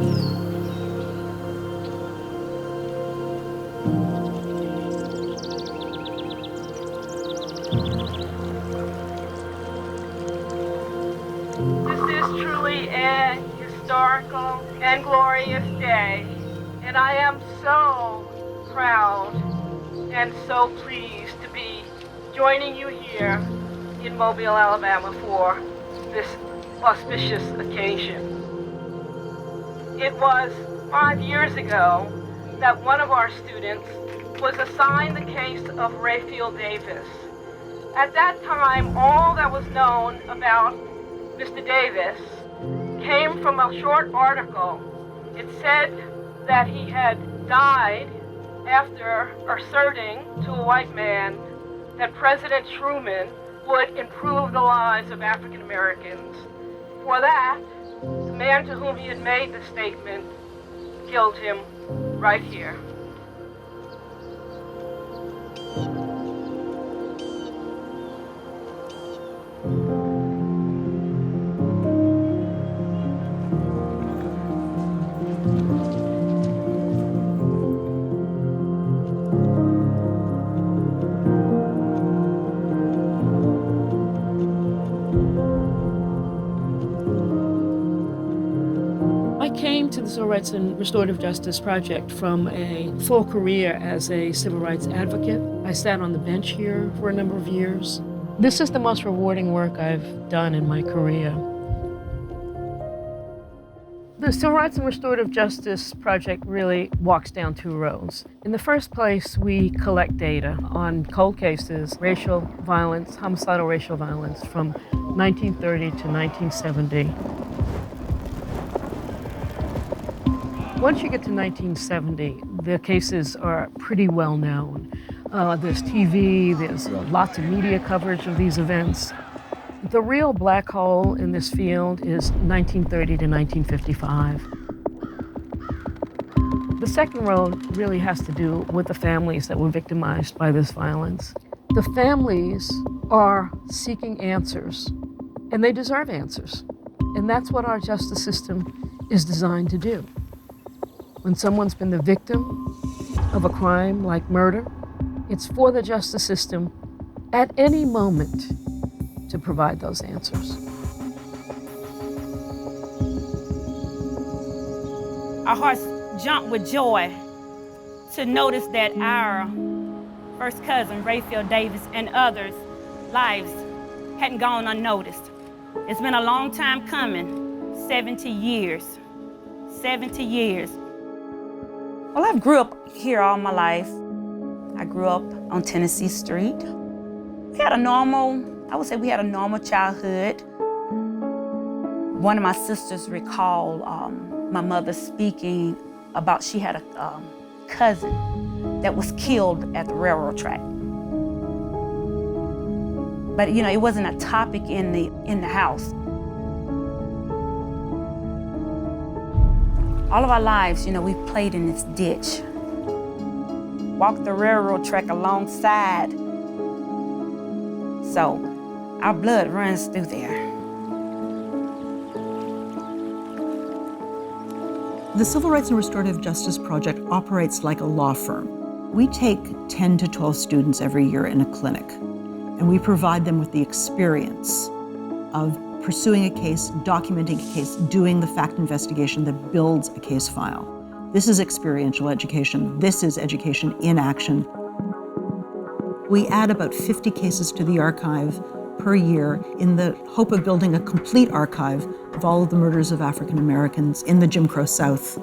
This is truly a historical and glorious day, and I am so proud and so pleased to be joining you here in Mobile, Alabama for this auspicious occasion. It was 5 years ago that one of our students was assigned the case of Rayfield Davis. At that time, all that was known about Mr. Davis came from a short article. It said that he had died after asserting to a white man that President Truman would improve the lives of African Americans. For that, the man to whom he had made the statement killed him right here. I came to the Civil Rights and Restorative Justice Project from a full career as a civil rights advocate. I sat on the bench here for a number of years. This is the most rewarding work I've done in my career. The Civil Rights and Restorative Justice Project really walks down two roads. In the first place, we collect data on cold cases, racial violence, homicidal racial violence from 1930 to 1970. Once you get to 1970, the cases are pretty well known. There's TV, there's lots of media coverage of these events. The real black hole in this field is 1930 to 1955. The second road really has to do with the families that were victimized by this violence. The families are seeking answers, and they deserve answers. And that's what our justice system is designed to do. When someone's been the victim of a crime like murder, it's for the justice system at any moment to provide those answers. Our hearts jump with joy to notice that our first cousin, Rayfield Davis, and others' lives hadn't gone unnoticed. It's been a long time coming, 70 years. 70 years. Well, I grew up here all my life. I grew up on Tennessee Street. We had a normal childhood. One of my sisters recalled my mother speaking about she had a cousin that was killed at the railroad track. But it wasn't a topic in the house. All of our lives, we played in this ditch. Walked the railroad track alongside. So our blood runs through there. The Civil Rights and Restorative Justice Project operates like a law firm. We take 10 to 12 students every year in a clinic, and we provide them with the experience of pursuing a case, documenting a case, doing the fact investigation that builds a case file. This is experiential education. This is education in action. We add about 50 cases to the archive per year in the hope of building a complete archive of all of the murders of African Americans in the Jim Crow South.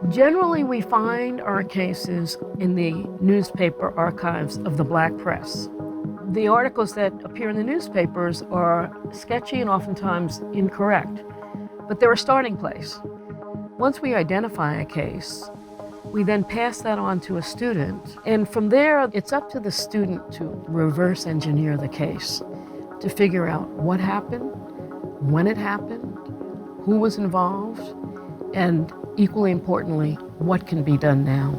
Generally, we find our cases in the newspaper archives of the Black press. The articles that appear in the newspapers are sketchy and oftentimes incorrect, but they're a starting place. Once we identify a case, we then pass that on to a student, and from there, it's up to the student to reverse engineer the case, to figure out what happened, when it happened, who was involved, and equally importantly, what can be done now.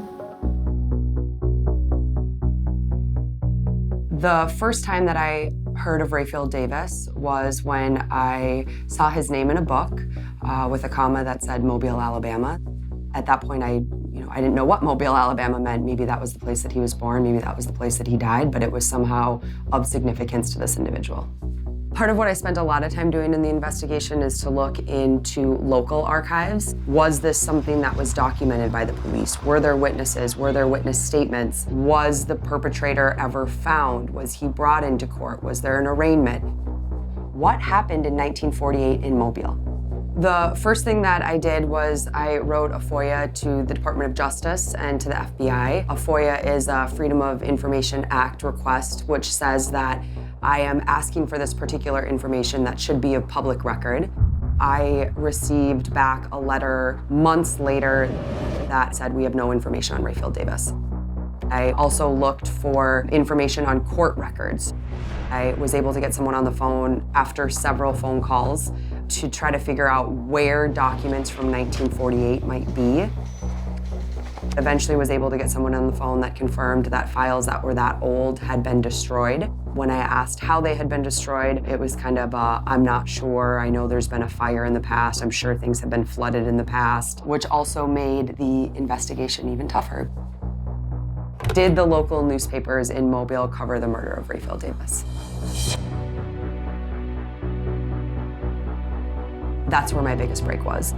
The first time that I heard of Rayfield Davis was when I saw his name in a book. with a comma that said Mobile, Alabama. At that point, I didn't know what Mobile, Alabama meant. Maybe that was the place that he was born, maybe that was the place that he died, but it was somehow of significance to this individual. Part of what I spent a lot of time doing in the investigation is to look into local archives. Was this something that was documented by the police? Were there witnesses? Were there witness statements? Was the perpetrator ever found? Was he brought into court? Was there an arraignment? What happened in 1948 in Mobile? The first thing that I did was I wrote a FOIA to the Department of Justice and to the FBI. A FOIA is a Freedom of Information Act request, which says that I am asking for this particular information that should be of public record. I received back a letter months later that said we have no information on Rayfield Davis. I also looked for information on court records. I was able to get someone on the phone after several phone calls to try to figure out where documents from 1948 might be. Eventually was able to get someone on the phone that confirmed that files that were that old had been destroyed. When I asked how they had been destroyed, it was kind of I'm not sure, I know there's been a fire in the past, I'm sure things have been flooded in the past, which also made the investigation even tougher. Did the local newspapers in Mobile cover the murder of Rayfield Davis? That's where my biggest break was.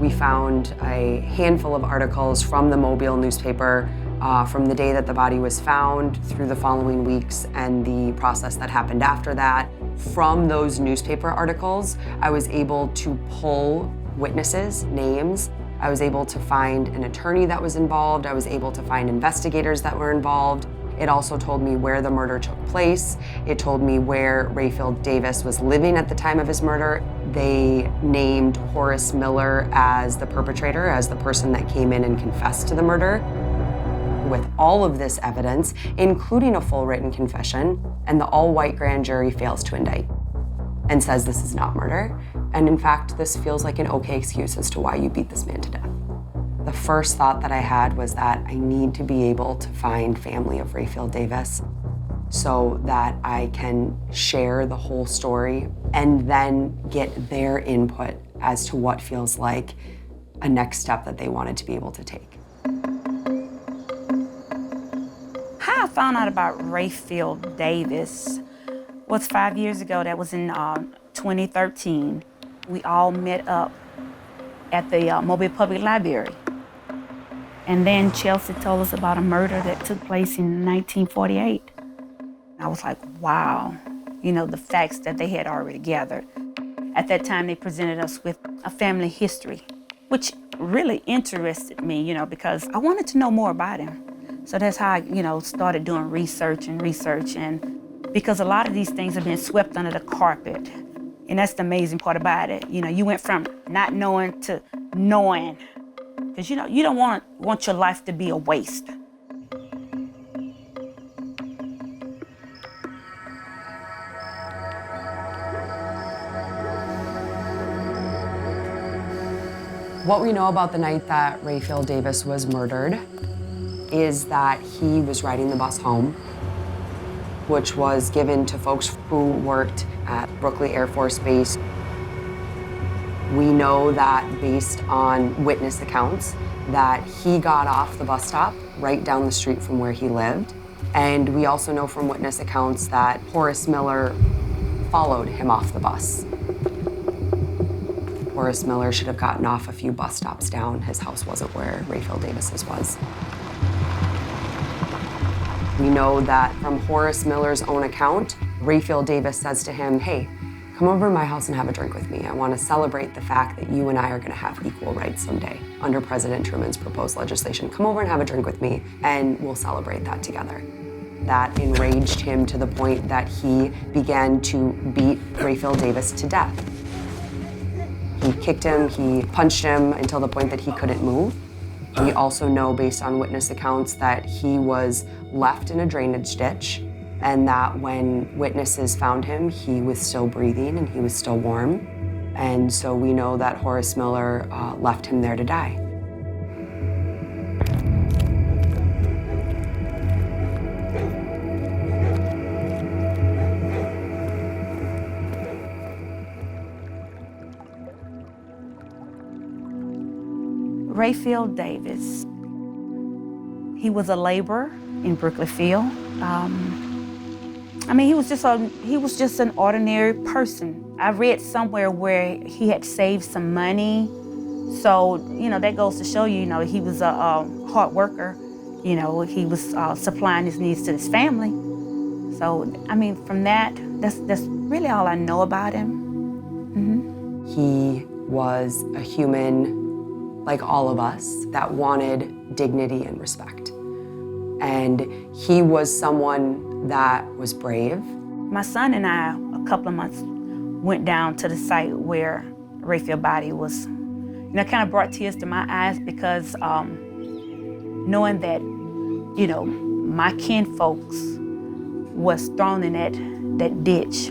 We found a handful of articles from the Mobile newspaper from the day that the body was found through the following weeks and the process that happened after that. From those newspaper articles, I was able to pull witnesses, names. I was able to find an attorney that was involved. I was able to find investigators that were involved. It also told me where the murder took place. It told me where Rayfield Davis was living at the time of his murder. They named Horace Miller as the perpetrator, as the person that came in and confessed to the murder. With all of this evidence, including a full written confession, and the all-white grand jury fails to indict and says this is not murder. And in fact, this feels like an okay excuse as to why you beat this man to death. The first thought that I had was that I need to be able to find family of Rayfield Davis so that I can share the whole story and then get their input as to what feels like a next step that they wanted to be able to take. How I found out about Rayfield Davis was 5 years ago. That was in 2013. We all met up at the Mobile Public Library. And then Chelsea told us about a murder that took place in 1948. I was like, wow, the facts that they had already gathered. At that time, they presented us with a family history, which really interested me, because I wanted to know more about him. So that's how I, started doing research, and because a lot of these things have been swept under the carpet. And that's the amazing part about it. You went from not knowing to knowing. Because you don't want your life to be a waste. What we know about the night that Rayfield Davis was murdered is that he was riding the bus home, which was given to folks who worked at Brooklyn Air Force Base. We know that based on witness accounts that he got off the bus stop right down the street from where he lived. And we also know from witness accounts that Horace Miller followed him off the bus. Horace Miller should have gotten off a few bus stops down. His house wasn't where Rayfield Davis's was. We know that from Horace Miller's own account, Rayfield Davis says to him, hey, come over to my house and have a drink with me. I want to celebrate the fact that you and I are going to have equal rights someday under President Truman's proposed legislation. Come over and have a drink with me, and we'll celebrate that together. That enraged him to the point that he began to beat Rayfield Davis to death. He kicked him, he punched him until the point that he couldn't move. We also know, based on witness accounts, that he was left in a drainage ditch, and that when witnesses found him, he was still breathing and he was still warm. And so we know that Horace Miller left him there to die. Rayfield Davis. He was a laborer in Brookfield. He was just an ordinary person. I read somewhere where he had saved some money. So, that goes to show you, he was a hard worker. He was supplying his needs to his family. So, from that's really all I know about him. Mm-hmm. He was a human like all of us that wanted dignity and respect. And he was someone that was brave. My son and I, a couple of months, went down to the site where Rayfield's body was. It kind of brought tears to my eyes because knowing that, my kinfolks was thrown in that ditch.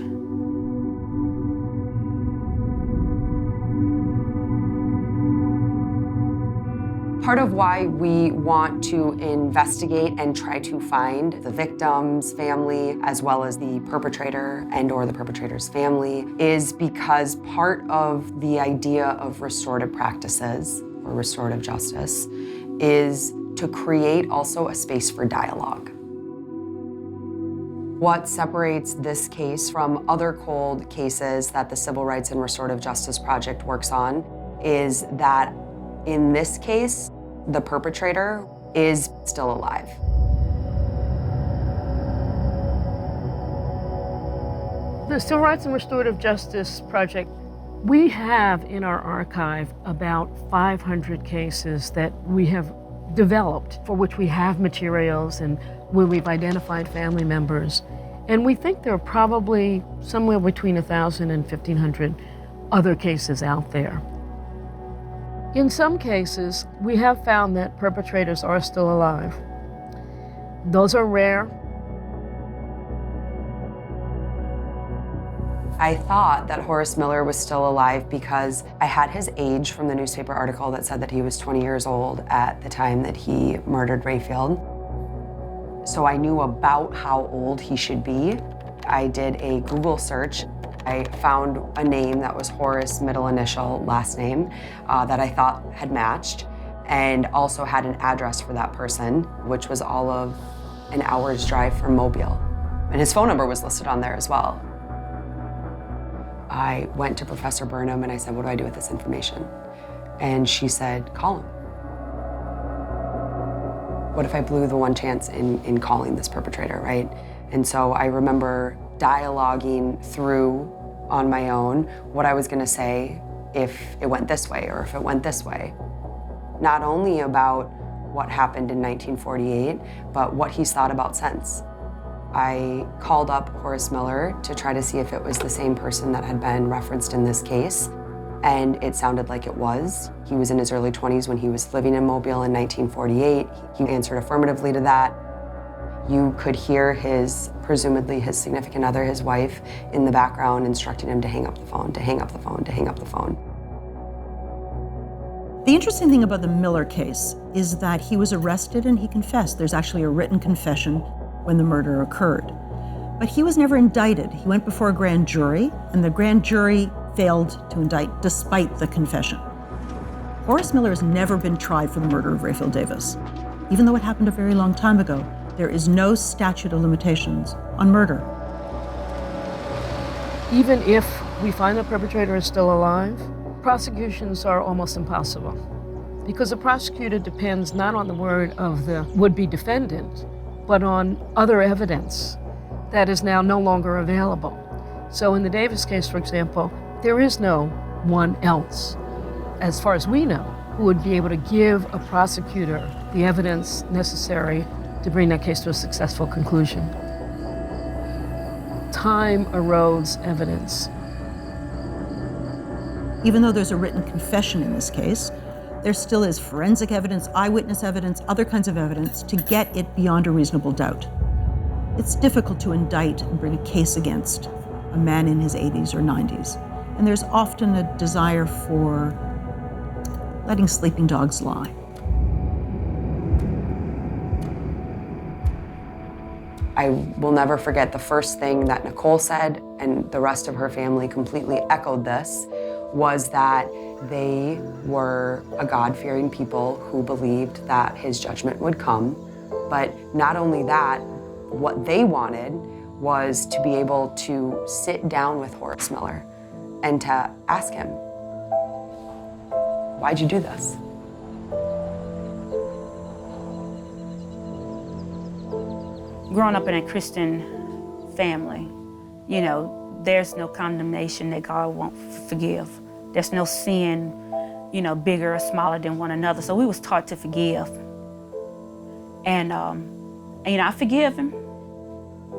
Part of why we want to investigate and try to find the victim's family as well as the perpetrator and/or the perpetrator's family is because part of the idea of restorative practices or restorative justice is to create also a space for dialogue. What separates this case from other cold cases that the Civil Rights and Restorative Justice Project works on is that in this case, the perpetrator is still alive. The Civil Rights and Restorative Justice Project, we have in our archive about 500 cases that we have developed, for which we have materials and where we've identified family members. And we think there are probably somewhere between 1,000 and 1,500 other cases out there. In some cases, we have found that perpetrators are still alive. Those are rare. I thought that Horace Miller was still alive because I had his age from the newspaper article that said that he was 20 years old at the time that he murdered Rayfield. So I knew about how old he should be. I did a Google search. I found a name that was Horace, middle initial, last name, that I thought had matched, and also had an address for that person, which was all of an hour's drive from Mobile. And his phone number was listed on there as well. I went to Professor Burnham and I said, what do I do with this information? And she said, call him. What if I blew the one chance in calling this perpetrator, right? And so I remember dialoguing through on my own what I was gonna say if it went this way or if it went this way. Not only about what happened in 1948, but what he's thought about since. I called up Horace Miller to try to see if it was the same person that had been referenced in this case, and it sounded like it was. He was in his early 20s when he was living in Mobile in 1948. He answered affirmatively to that. You could hear presumably his significant other, his wife, in the background instructing him to hang up the phone, to hang up the phone, to hang up the phone. The interesting thing about the Miller case is that he was arrested and he confessed. There's actually a written confession when the murder occurred. But he was never indicted. He went before a grand jury, and the grand jury failed to indict despite the confession. Horace Miller has never been tried for the murder of Rayfield Davis. Even though it happened a very long time ago, there is no statute of limitations on murder. Even if we find the perpetrator is still alive, prosecutions are almost impossible because the prosecutor depends not on the word of the would-be defendant, but on other evidence that is now no longer available. So in the Davis case, for example, there is no one else, as far as we know, who would be able to give a prosecutor the evidence necessary to bring that case to a successful conclusion. Time erodes evidence. Even though there's a written confession in this case, there still is forensic evidence, eyewitness evidence, other kinds of evidence to get it beyond a reasonable doubt. It's difficult to indict and bring a case against a man in his 80s or 90s. And there's often a desire for letting sleeping dogs lie. I will never forget the first thing that Nicole said, and the rest of her family completely echoed this, was that they were a God-fearing people who believed that his judgment would come. But not only that, what they wanted was to be able to sit down with Horace Miller and to ask him, why'd you do this? Growing up in a Christian family, you know, there's no condemnation that God won't forgive. There's no sin, you know, bigger or smaller than one another. So we was taught to forgive. And you know, I forgive him.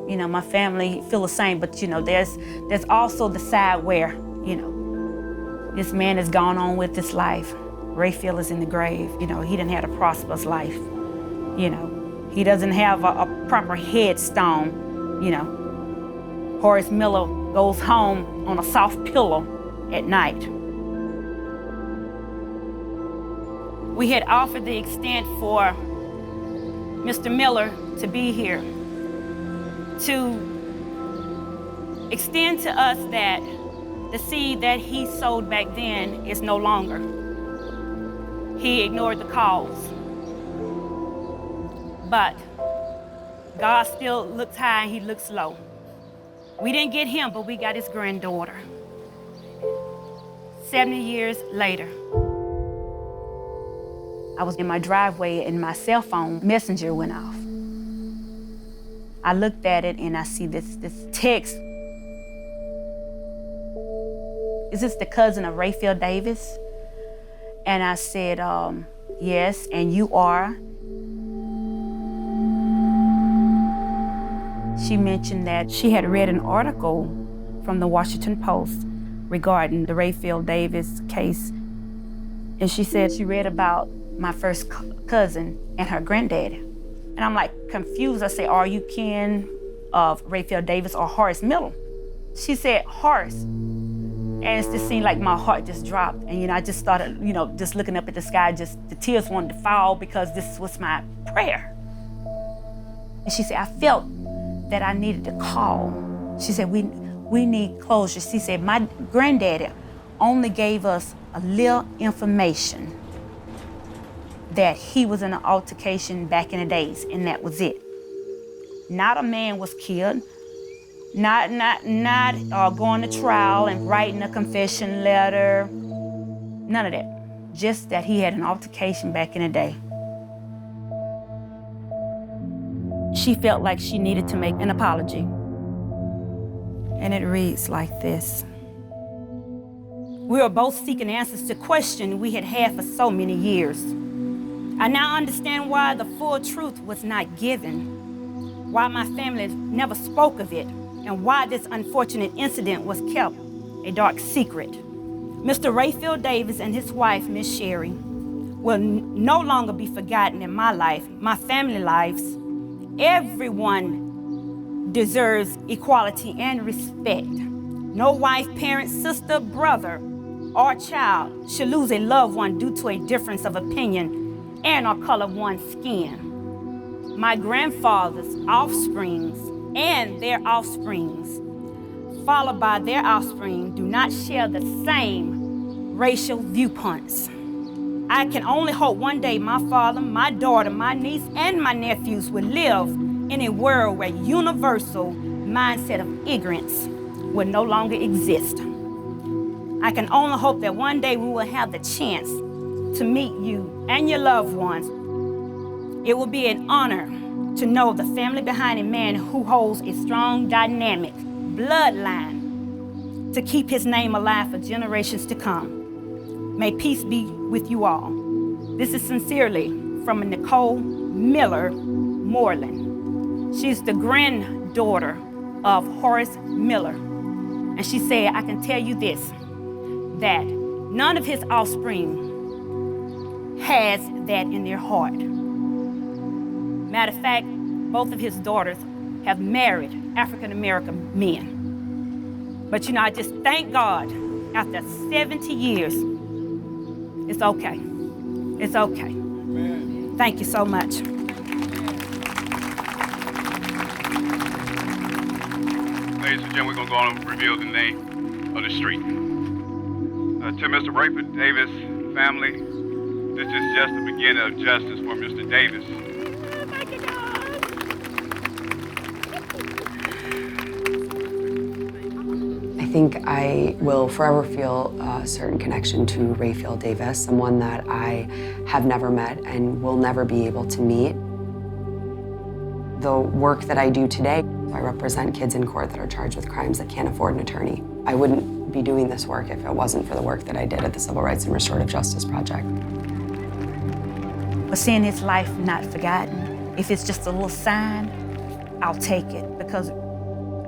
You know, my family feel the same, but you know, there's also the side where, you know, this man has gone on with his life. Rayfield is in the grave. You know, he didn't have a prosperous life. You know, he doesn't have a proper headstone. You know, Horace Miller goes home on a soft pillow at night. We had offered the extent for Mr. Miller to be here, to extend to us that the seed that he sowed back then is no longer. He ignored the calls. But God still looks high and he looks low. We didn't get him, but we got his granddaughter. 70 years later, I was in my driveway and my cell phone messenger went off. I looked at it and I see this text. Is this the cousin of Rayfield Davis? And I said, yes, and you are. She mentioned that she had read an article from the Washington Post regarding the Rayfield Davis case. And she said she read about my first cousin and her granddad. And I'm like confused. I say, are you kin of Rayfield Davis or Horace Miller? She said, Horace. And it just seemed like my heart just dropped. And you know, I just started, you know, just looking up at the sky, just the tears wanted to fall because this was my prayer. And she said, I felt that I needed to call. She said, we need closure. She said, my granddaddy only gave us a little information that he was in an altercation back in the days, and that was it. Not a man was killed, not going to trial and writing a confession letter, none of that. Just that he had an altercation back in the day. She felt like she needed to make an apology. And it reads like this. We were both seeking answers to questions we had had for so many years. I now understand why the full truth was not given, why my family never spoke of it, and why this unfortunate incident was kept a dark secret. Mr. Rayfield Davis and his wife, Miss Sherry, will no longer be forgotten in my life, my family lives. Everyone deserves equality and respect. No wife, parent, sister, brother, or child should lose a loved one due to a difference of opinion and or color of one's skin. My grandfather's offsprings and their offsprings, followed by their offspring, do not share the same racial viewpoints. I can only hope one day my father, my daughter, my niece, and my nephews will live in a world where universal mindset of ignorance will no longer exist. I can only hope that one day we will have the chance to meet you and your loved ones. It will be an honor to know the family behind a man who holds a strong, dynamic bloodline to keep his name alive for generations to come. May peace be with you all. This is sincerely from Nicole Miller Moreland. She's the granddaughter of Horace Miller. And she said, I can tell you this, that none of his offspring has that in their heart. Matter of fact, both of his daughters have married African-American men. But you know, I just thank God, after 70 years, it's okay. It's okay. Amen. Thank you so much. Ladies and gentlemen, we're going to go on and reveal the name of the street. To Mr. Rayfield Davis family, this is just the beginning of justice for Mr. Davis. Thank you, God. I think I will forever feel a certain connection to Rayfield Davis, someone that I have never met and will never be able to meet. The work that I do today, I represent kids in court that are charged with crimes that can't afford an attorney. I wouldn't be doing this work if it wasn't for the work that I did at the Civil Rights and Restorative Justice Project. But seeing his life not forgotten, if it's just a little sign, I'll take it, because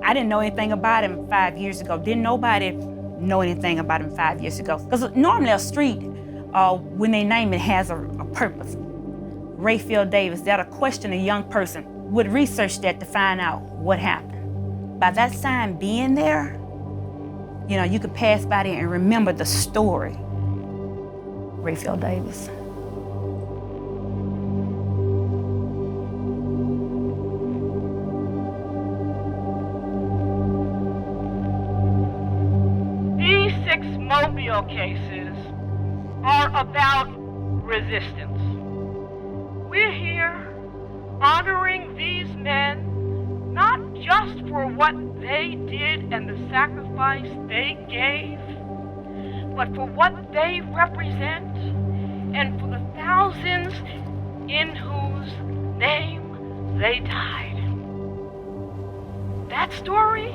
I didn't know anything about him 5 years ago. Didn't nobody know anything about him 5 years ago. Because normally a street, when they name it, has a purpose. Rayfield Davis, that'll question a young person, would research that to find out what happened. By that sign being there, you know, you could pass by there and remember the story. Rayfield Davis. These 6 Mobile cases are about resistance. We're here honoring these men, not just for what they did and the sacrifice they gave, but for what they represent and for the thousands in whose name they died. That story,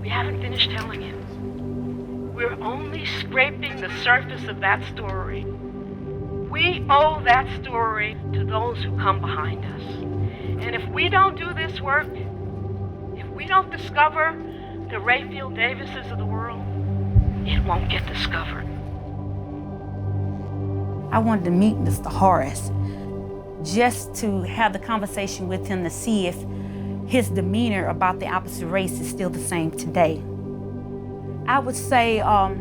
we haven't finished telling it. We're only scraping the surface of that story. We owe that story to those who come behind us. And if we don't do this work, if we don't discover the Rayfield Davises of the world, it won't get discovered. I wanted to meet Mr. Horace just to have the conversation with him to see if his demeanor about the opposite race is still the same today. I would say, I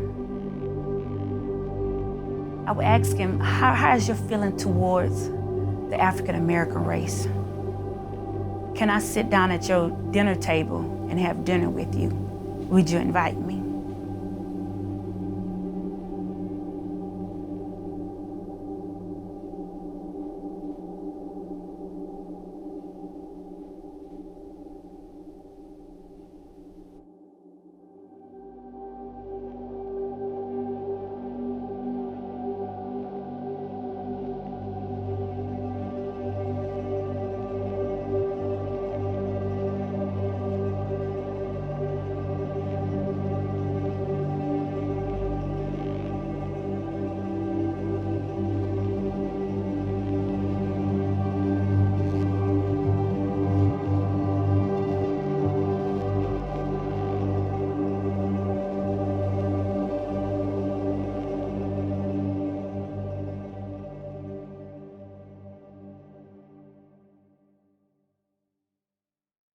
would ask him, how is your feeling towards the African-American race? Can I sit down at your dinner table and have dinner with you? Would you invite me?